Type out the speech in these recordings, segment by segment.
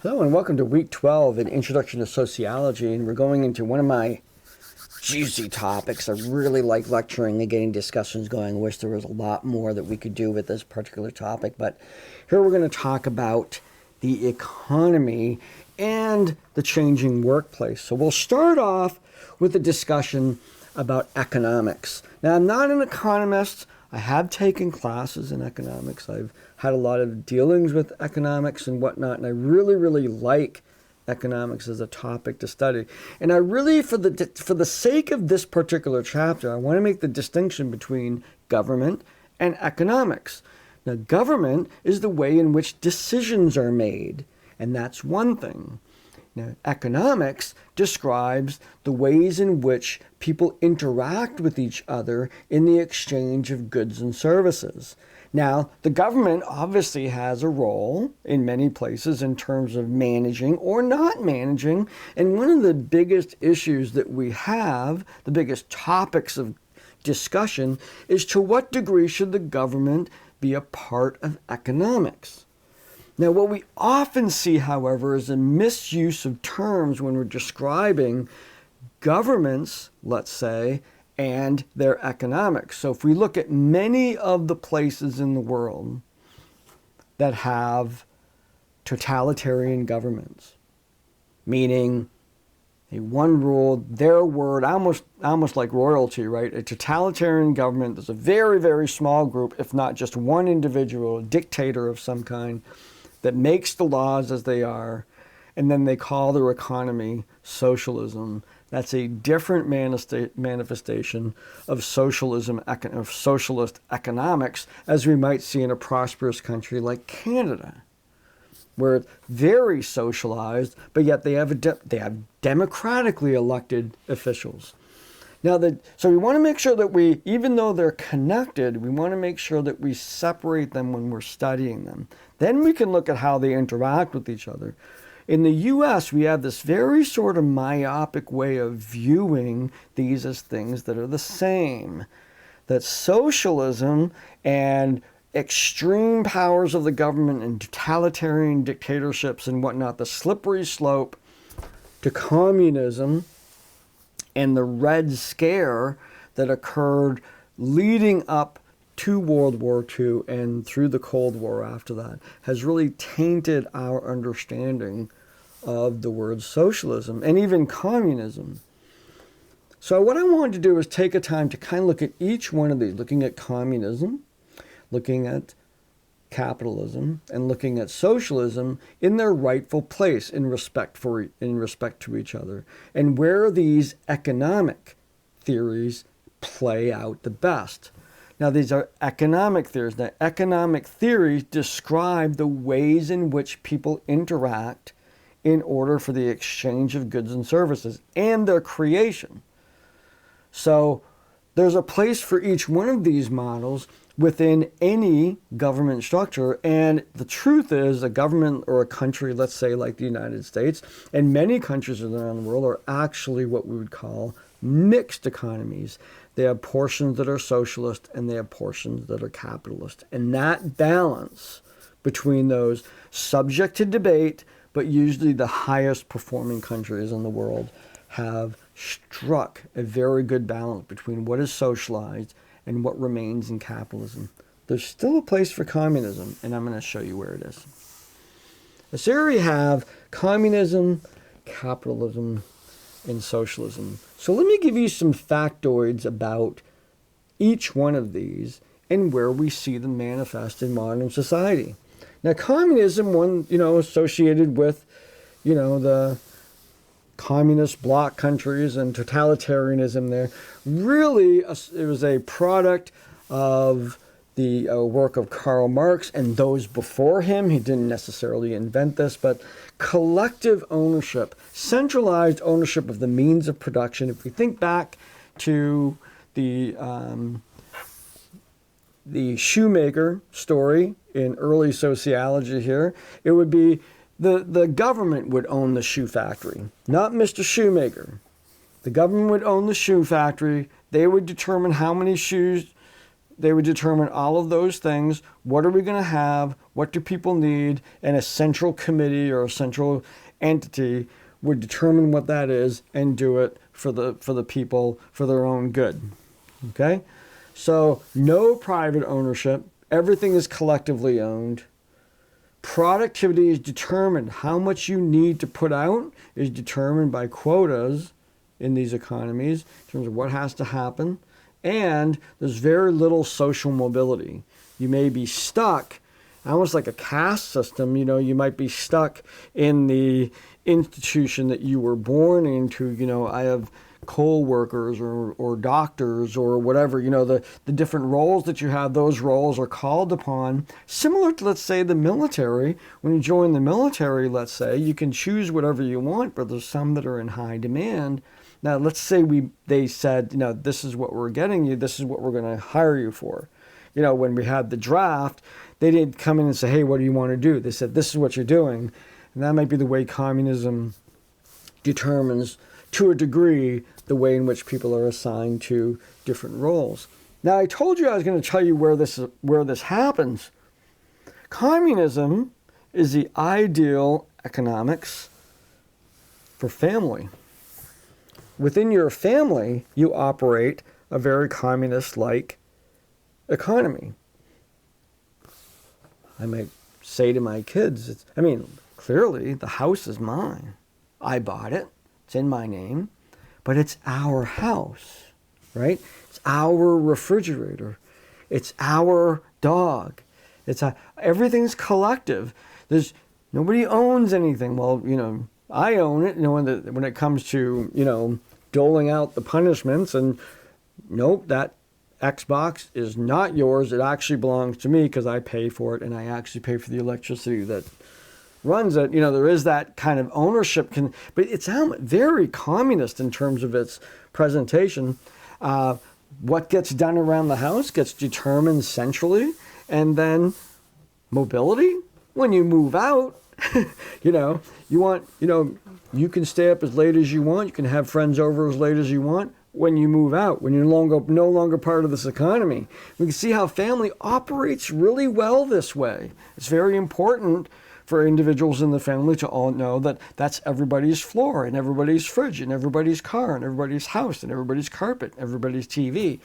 Hello and welcome to week 12 in Introduction to Sociology, and we're going into one of my juicy topics. I really like lecturing and getting discussions going. I wish there was a lot more that we could do with this particular topic, but here we're going to talk about the economy and the changing workplace. So we'll start off with a discussion about economics. Now, I'm not an economist. I have taken classes in economics. I've had a lot of dealings with economics and whatnot, and I really like economics as a topic to study. And I really, for the sake of this particular chapter, I want to make the distinction between government and economics. Now, government is the way in which decisions are made, and that's one thing. Now, economics describes the ways in which people interact with each other in the exchange of goods and services. Now, the government obviously has a role in many places in terms of managing or not managing. And one of the biggest issues that we have, the biggest topics of discussion, is to what degree should the government be a part of economics? Now, what we often see, however, is a misuse of terms when we're describing governments, let's say, and their economics. So if we look at many of the places in the world that have totalitarian governments, meaning one rule, their word, almost like royalty, right? A totalitarian government, there's a very small group, if not just one individual, a dictator of some kind, that makes the laws as they are, and then they call their economy socialism. That's a different manifestation of socialism, of socialist economics, as we might see in a prosperous country like Canada, where it's very socialized, but yet they have democratically elected officials. Now, so we want to make sure that we, even though they're connected, we want to make sure that we separate them when we're studying them. Then we can look at how they interact with each other. In the U.S., we have this very sort of myopic way of viewing these as things that are the same. That socialism and extreme powers of the government and totalitarian dictatorships and whatnot, the slippery slope to communism and the Red Scare that occurred leading up to World War II and through the Cold War after that, has really tainted our understanding of the word socialism and even communism. So what I wanted to do is take a time to kind of look at each one of these, looking at communism, looking at capitalism, and looking at socialism in their rightful place in respect to each other, and where these economic theories play out the best. Now, these are economic theories. Now, economic theories describe the ways in which people interact in order for the exchange of goods and services and their creation. So there's a place for each one of these models within any government structure. And the truth is, a government or a country, let's say like the United States, and many countries around the world are actually what we would call mixed economies. They have portions that are socialist and they have portions that are capitalist. And that balance between those, subject to debate, but usually the highest performing countries in the world have struck a very good balance between what is socialized and what remains in capitalism. There's still a place for communism, and I'm going to show you where it is. So here we have communism, capitalism, and socialism. So let me give you some factoids about each one of these and where we see them manifest in modern society. Now, communism, associated with, the communist bloc countries and totalitarianism there, really it was a product of the work of Karl Marx and those before him. He didn't necessarily invent this, but collective ownership, centralized ownership of the means of production. If we think back to the shoemaker story in early sociology here, it would be the government would own the shoe factory, not Mr. Shoemaker. The government would own the shoe factory. They would determine how many shoes they would determine all of those things. What are we going to have? What do people need? And a central committee or a central entity would determine what that is and do it for the people, for their own good. Okay? So no private ownership. Everything is collectively owned. Productivity is determined. How much you need to put out is determined by quotas in these economies in terms of what has to happen. And there's very little social mobility. You may be stuck, almost like a caste system. You might be stuck in the institution that you were born into. I have coal workers or doctors or whatever. The different roles that you have, those roles are called upon. Similar to, let's say, the military. When you join the military, let's say, you can choose whatever you want, but there's some that are in high demand. Now, let's say they said, this is what we're getting you, this is what we're going to hire you for. When we had the draft, they didn't come in and say, hey, what do you want to do? They said, this is what you're doing. And that might be the way communism determines, to a degree, the way in which people are assigned to different roles. Now, I told you I was going to tell you where this happens. Communism is the ideal economics for family. Within your family, you operate a very communist-like economy. I might say to my kids, clearly the house is mine. I bought it. It's in my name. But it's our house, right? It's our refrigerator. It's our dog. Everything's collective. Nobody owns anything. Well, I own it, when it comes to, doling out the punishments, and nope, that Xbox is not yours. It actually belongs to me because I pay for it, and I actually pay for the electricity that runs it. There is that kind of ownership, but it's very communist in terms of its presentation. What gets done around the house gets determined centrally, and then mobility, when you move out, you can stay up as late as you want. You can have friends over as late as you want. When you move out, when you're no longer part of this economy, we can see how family operates really well this way. It's very important for individuals in the family to all know that that's everybody's floor and everybody's fridge and everybody's car and everybody's house and everybody's carpet, everybody's TV.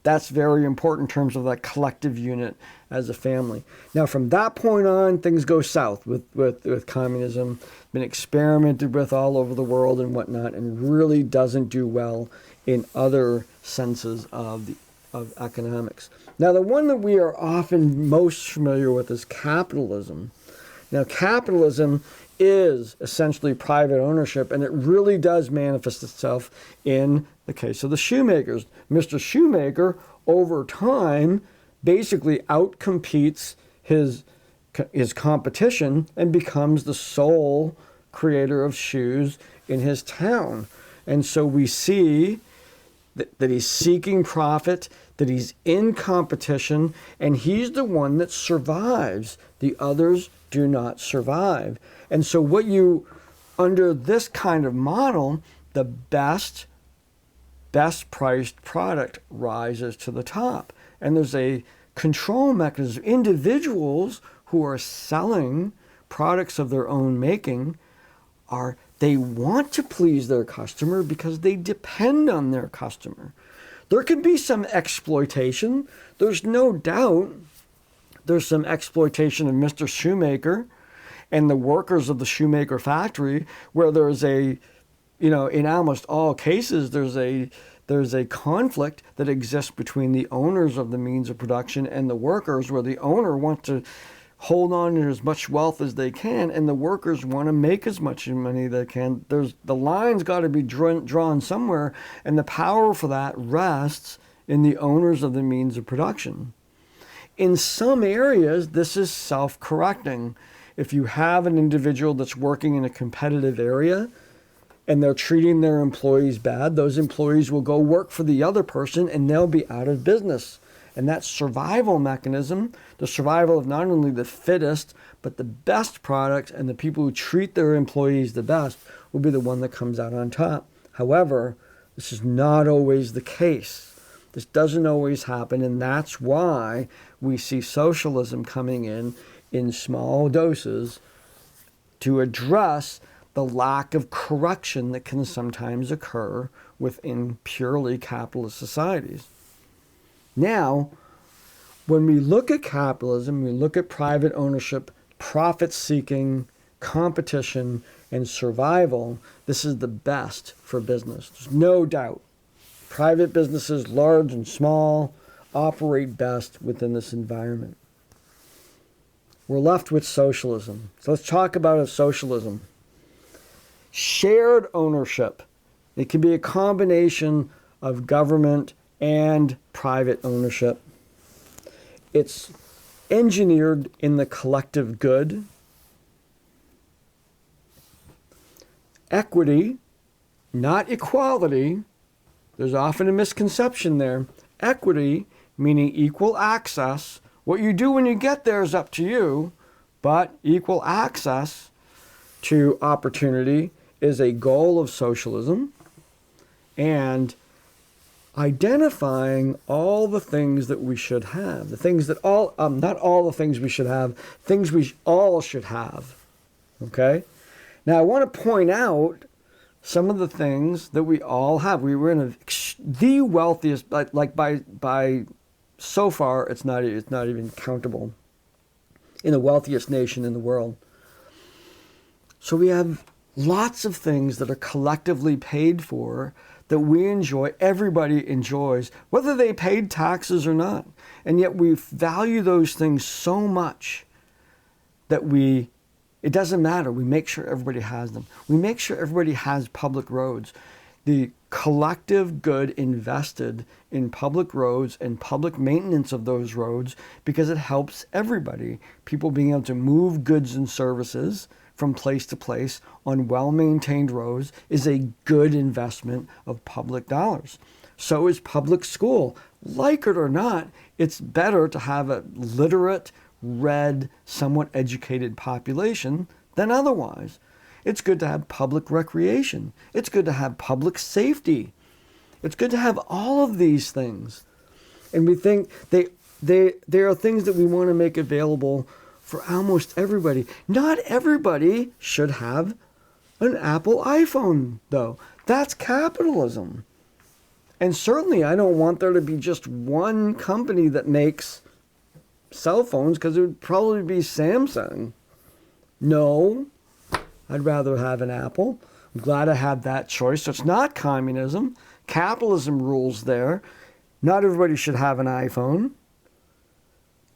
That's very important in terms of that collective unit as a family. Now, from that point on, things go south with communism. Been experimented with all over the world and whatnot, and really doesn't do well in other senses of economics. Now, the one that we are often most familiar with is capitalism. Now, capitalism is essentially private ownership, and it really does manifest itself in the case of the shoemakers. Mr. Shoemaker, over time, basically outcompetes his competition and becomes the sole creator of shoes in his town. And so we see that he's seeking profit, that he's in competition, and he's the one that survives. The others do not survive. And so under this kind of model, the best priced product rises to the top. And there's a control mechanism. Individuals who are selling products of their own making they want to please their customer because they depend on their customer. There can be some exploitation. There's no doubt there's some exploitation of Mr. Shoemaker and the workers of the shoemaker factory, where there's in almost all cases, there's a conflict that exists between the owners of the means of production and the workers, where the owner wants to hold on to as much wealth as they can, and the workers want to make as much money they can. The line's got to be drawn somewhere, and the power for that rests in the owners of the means of production. In some areas, this is self-correcting. If you have an individual that's working in a competitive area and they're treating their employees bad, those employees will go work for the other person and they'll be out of business. And that survival mechanism, the survival of not only the fittest, but the best products, and the people who treat their employees the best, will be the one that comes out on top. However, this is not always the case. This doesn't always happen, and that's why we see socialism coming in small doses to address the lack of corruption that can sometimes occur within purely capitalist societies. Now, when we look at capitalism, we look at private ownership, profit-seeking, competition, and survival, this is the best for business. There's no doubt. Private businesses, large and small, operate best within this environment. We're left with socialism. So let's talk about socialism. Shared ownership. It can be a combination of government and private ownership. It's engineered in the collective good. Equity, not equality. There's often a misconception there. Equity, meaning equal access. What you do when you get there is up to you, but equal access to opportunity is a goal of socialism. And identifying all the things that we should have, the things that not all the things we should have, things we all should have. Okay? Now, I want to point out some of the things that we all have. We were in the wealthiest, like by so far, it's not even countable, in the wealthiest nation in the world. So we have lots of things that are collectively paid for that we enjoy, everybody enjoys, whether they paid taxes or not. And yet we value those things so much that it doesn't matter. We make sure everybody has them. We make sure everybody has public roads. The collective good invested in public roads and public maintenance of those roads, because it helps everybody. People being able to move goods and services from place to place on well-maintained roads is a good investment of public dollars. So is public school. Like it or not, it's better to have a literate, read, somewhat educated population than otherwise. It's good to have public recreation. It's good to have public safety. It's good to have all of these things. And we think they are things that we want to make available for almost everybody. Not everybody should have an Apple iPhone, though. That's capitalism. And certainly I don't want there to be just one company that makes cell phones, because it would probably be Samsung. No, I'd rather have an Apple. I'm glad I had that choice. So it's not communism. Capitalism rules there. Not everybody should have an iPhone.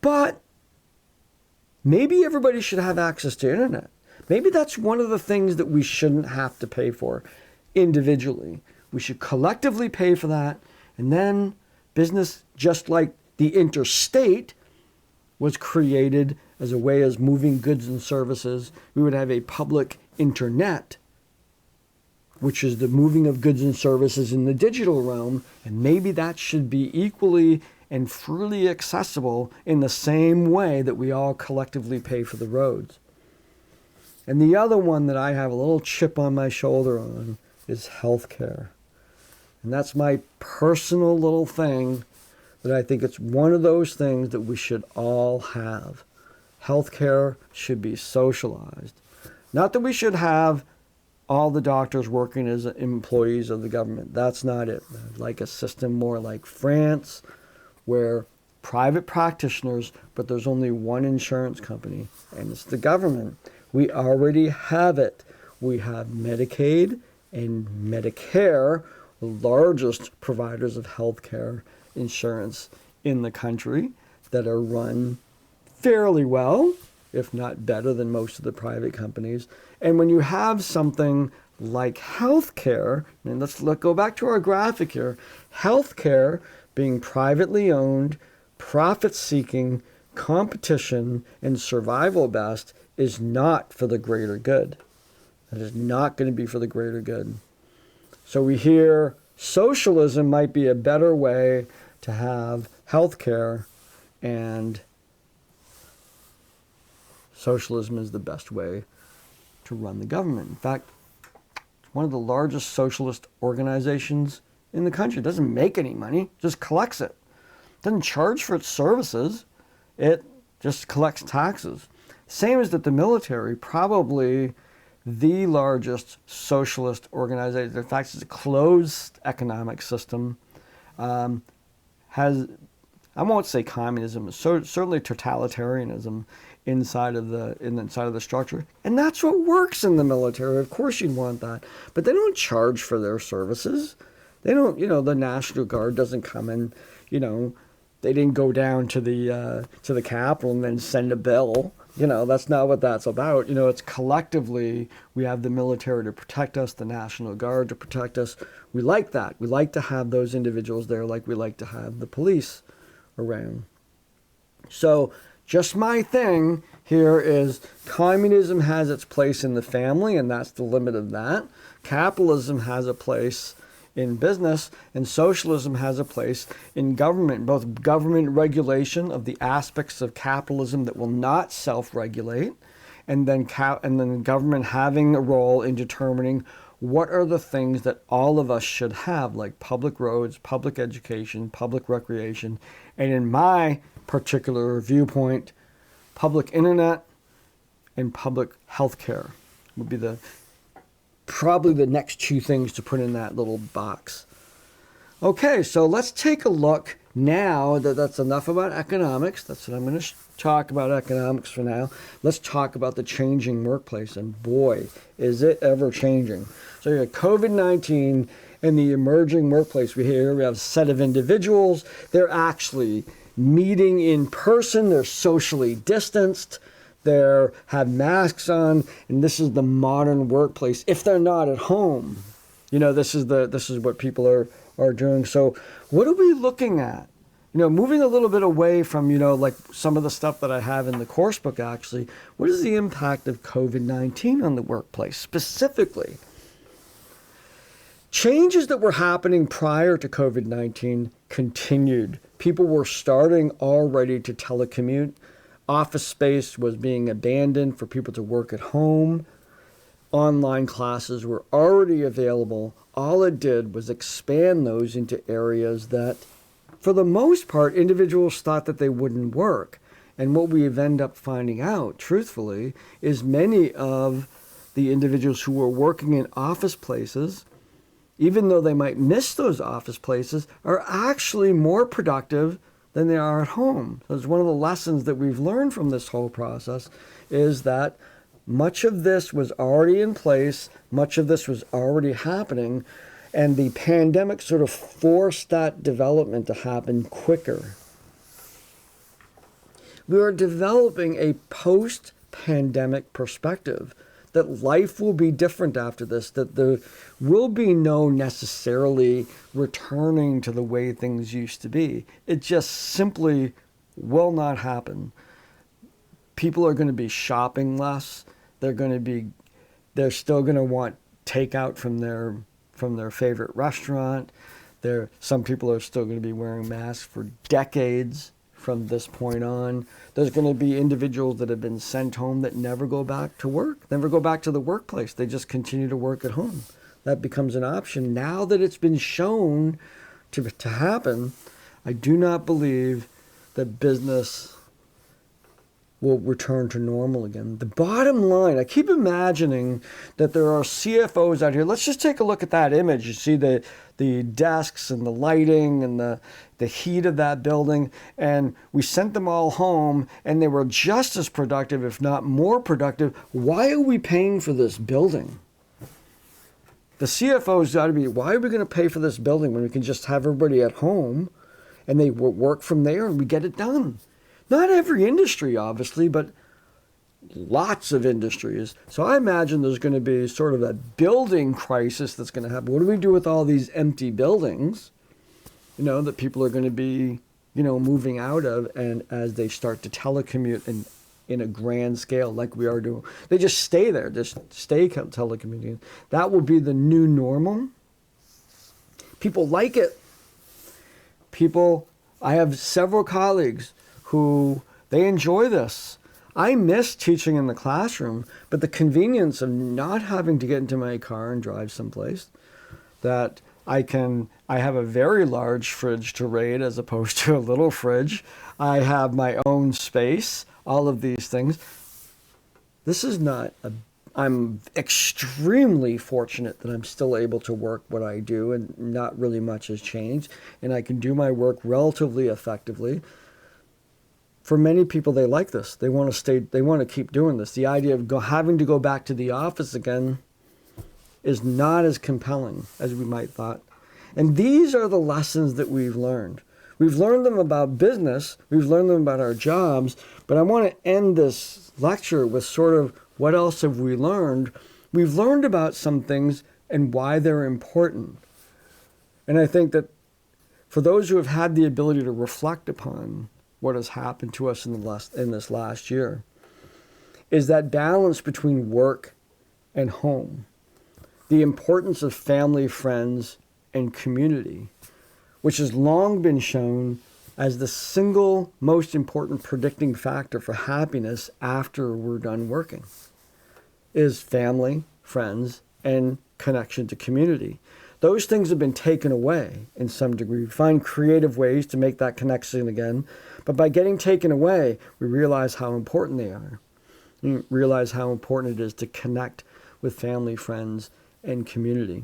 But maybe everybody should have access to internet. Maybe that's one of the things that we shouldn't have to pay for individually. We should collectively pay for that. And then business, just like the interstate, was created as a way of moving goods and services. We would have a public internet, which is the moving of goods and services in the digital realm, and maybe that should be equally and freely accessible in the same way that we all collectively pay for the roads. And the other one that I have a little chip on my shoulder on is healthcare. And that's my personal little thing, that I think it's one of those things that we should all have. Healthcare should be socialized. Not that we should have all the doctors working as employees of the government. That's not it. I'd like a system more like France, where private practitioners, but there's only one insurance company, and it's the government. We already have it. We have Medicaid and Medicare, the largest providers of healthcare insurance in the country, that are run fairly well, if not better than most of the private companies. And when you have something like healthcare, and let's go back to our graphic here, healthcare being privately owned, profit-seeking, competition, and survival best is not for the greater good. It is not going to be for the greater good. So we hear socialism might be a better way to have healthcare, and socialism is the best way to run the government. In fact, one of the largest socialist organizations in the country. It doesn't make any money, just collects it. It doesn't charge for its services. It just collects taxes. Same as that the military, probably the largest socialist organization, in fact, it's a closed economic system, has, I won't say communism, certainly totalitarianism inside of the structure. And that's what works in the military. Of course you'd want that. But they don't charge for their services. They don't, the National Guard doesn't come in, they didn't go down to the Capitol and then send a bill. That's not what that's about. It's collectively, we have the military to protect us, the National Guard to protect us. We like that. We like to have those individuals there like we like to have the police around. So just my thing here is communism has its place in the family, and that's the limit of that. Capitalism has a place in business, and socialism has a place in government, both government regulation of the aspects of capitalism that will not self-regulate, and then government having a role in determining what are the things that all of us should have, like public roads, public education, public recreation, and in my particular viewpoint, public internet and public health care would be probably the next two things to put in that little box. Okay, so let's take a look now that's enough about economics. That's what I'm going to talk about economics for now. Let's talk about the changing workplace, and boy, is it ever changing. So you have COVID-19 and the emerging workplace. We have a set of individuals. They're actually meeting in person. They're socially distanced. They have masks on, and this is the modern workplace. If they're not at home, this is what people are doing. So what are we looking at? Moving a little bit away from, like some of the stuff that I have in the course book, actually, what is the impact of COVID-19 on the workplace specifically? Changes that were happening prior to COVID-19 continued. People were starting already to telecommute. Office space was being abandoned for people to work at home. Online classes were already available. All it did was expand those into areas that, for the most part, individuals thought that they wouldn't work. And what we end up finding out, truthfully, is many of the individuals who were working in office places, even though they might miss those office places, are actually more productive than they are at home. So it's one of the lessons that we've learned from this whole process is that much of this was already in place, much of this was already happening, and the pandemic sort of forced that development to happen quicker. We are developing a post-pandemic perspective that life will be different after this, that there will be no necessarily returning to the way things used to be. It just simply will not happen. People are going to be shopping less. They're still going to want takeout from their favorite restaurant. Some people are still going to be wearing masks for decades from this point on. There's going to be individuals that have been sent home that never go back to work, never go back to the workplace. They just continue to work at home. That becomes an option. Now that it's been shown to happen, I do not believe that business will return to normal again. The bottom line, I keep imagining that there are CFOs out here. Let's just take a look at that image. You see the desks and the lighting and the heat of that building, and we sent them all home, and they were just as productive, if not more productive. Why are we paying for this building? The CFO's got to be, why are we going to pay for this building when we can just have everybody at home and they work from there and we get it done? Not every industry, obviously, but lots of industries. So I imagine there's going to be sort of a building crisis that's going to happen. What do we do with all these empty buildings, that people are going to be, moving out of, and as they start to telecommute in a grand scale like we are doing. They just stay there, just stay telecommuting. That will be the new normal. People like it. I have several colleagues who, they enjoy this. I miss teaching in the classroom, but the convenience of not having to get into my car and drive someplace, that I have a very large fridge to raid as opposed to a little fridge. I have my own space, all of these things. This is not I'm extremely fortunate that I'm still able to work what I do, and not really much has changed, and I can do my work relatively effectively. For many people, they like this. They want to keep doing this. The idea of having to go back to the office again is not as compelling as we might thought. And these are the lessons that we've learned. We've learned them about business, we've learned them about our jobs, but I want to end this lecture with sort of what else have we learned? We've learned about some things and why they're important. And I think that for those who have had the ability to reflect upon what has happened to us in this last year, is that balance between work and home, the importance of family, friends, and community, which has long been shown as the single most important predicting factor for happiness after we're done working, is family, friends, and connection to community. Those things have been taken away in some degree. We find creative ways to make that connection again, but by getting taken away, we realize how important they are. We realize how important it is to connect with family, friends, and community.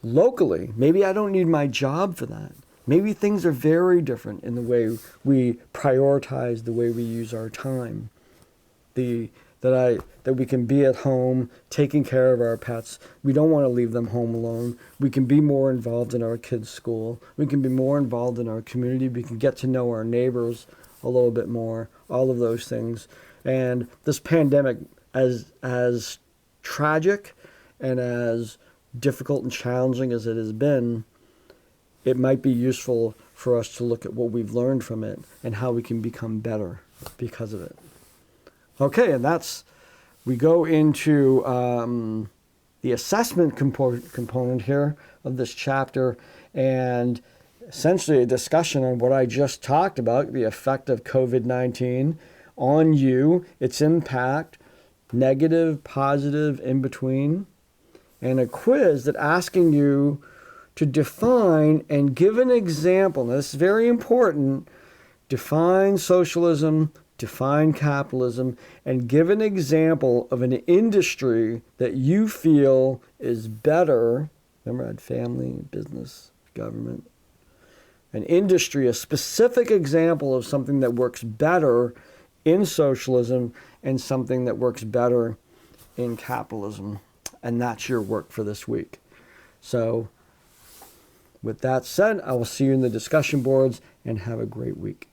Locally, maybe I don't need my job for that. Maybe things are very different in the way we prioritize, the way we use our time. That we can be at home taking care of our pets. We don't want to leave them home alone. We can be more involved in our kids' school. We can be more involved in our community. We can get to know our neighbors a little bit more, all of those things. And this pandemic, as tragic and as difficult and challenging as it has been, it might be useful for us to look at what we've learned from it and how we can become better because of it. Okay, and we go into the assessment component here of this chapter, and essentially a discussion on what I just talked about, the effect of COVID-19 on you, its impact, negative, positive, in between, and a quiz that asking you to define and give an example. Now, this is very important. Define socialism, define capitalism, and give an example of an industry that you feel is better. Remember, I had family, business, government. An industry, a specific example of something that works better in socialism and something that works better in capitalism. And that's your work for this week. So, with that said, I will see you in the discussion boards, and have a great week.